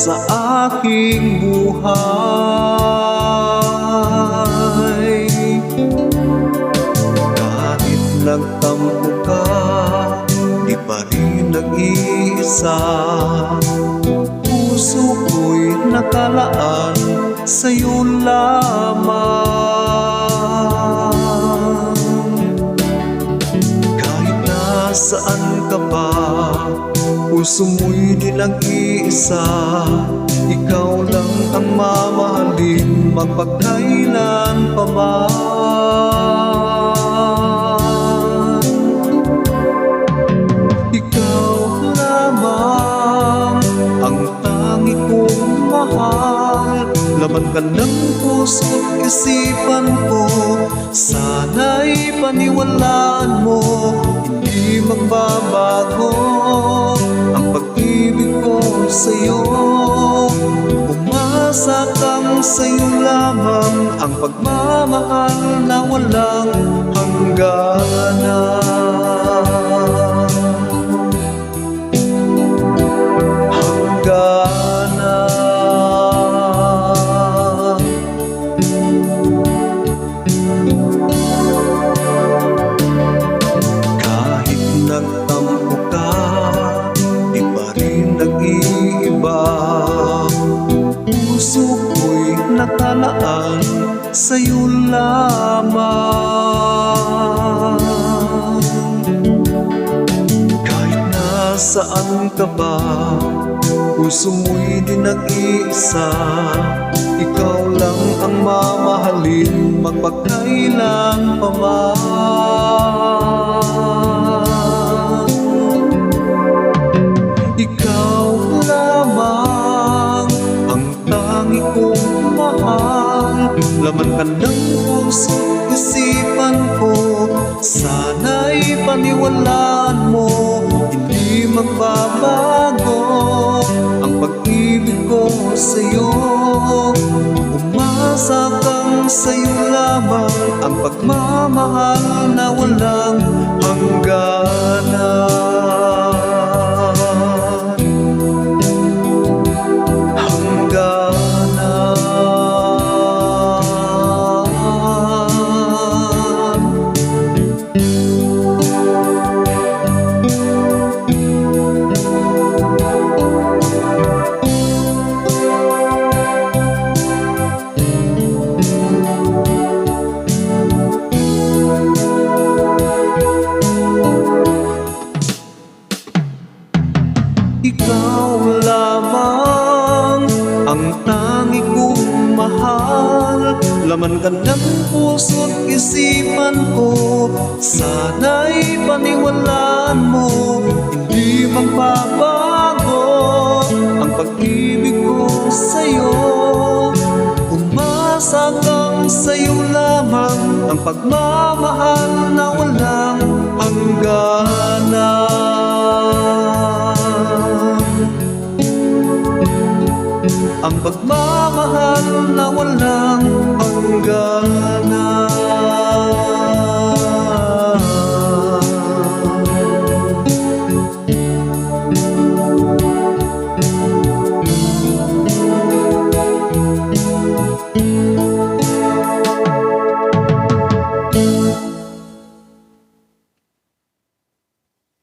sa aking buhay. Kahit nagtampo ka, di pa rin nag-iisa. Puso ko'y nakalaan sa'yo lamang. Kahit nasaan ka pa, puso mo'y di nag-iisa. Ikaw lang ang mamahalin magpagkailan pa man. Ikaw lamang ang tangi kong mahal. Laman ka ng puso't isipan ko, sana'y paniwalaan mo, hindi magbabago ang pag-ibig ko sa'yo. Umasa kang sa'yo lamang, ang pagmamahal na walang hangganan. Kahit nagtampo ka, di pa rin nag-iiba. Puso ko'y nakalaan sa'yo lamang. Kahit nasaan ka ba, puso mo'y di nag-iisa. Ikaw lang ang mamahalin magpagkailan pa man. Ikaw lamang ang tangi kong mahal. Laman ka ng puso't isipan ko, sana'y paniwalaan mo, hindi magbabago ang pag-ibig ko sa'yo. Umasa kang sa'yo lamang, ang pagmamahal na walang hangganan. Ikaw lamang ang tangi kong mahal. Laman ka ng puso't isipan ko, sana'y paniwalaan mo, hindi magbabago ang pag-ibig ko sa'yo. Umasa kang sa'yo lamang, ang pagmamahal na walang hangganan. Ang pagmamahal na walang hangganan.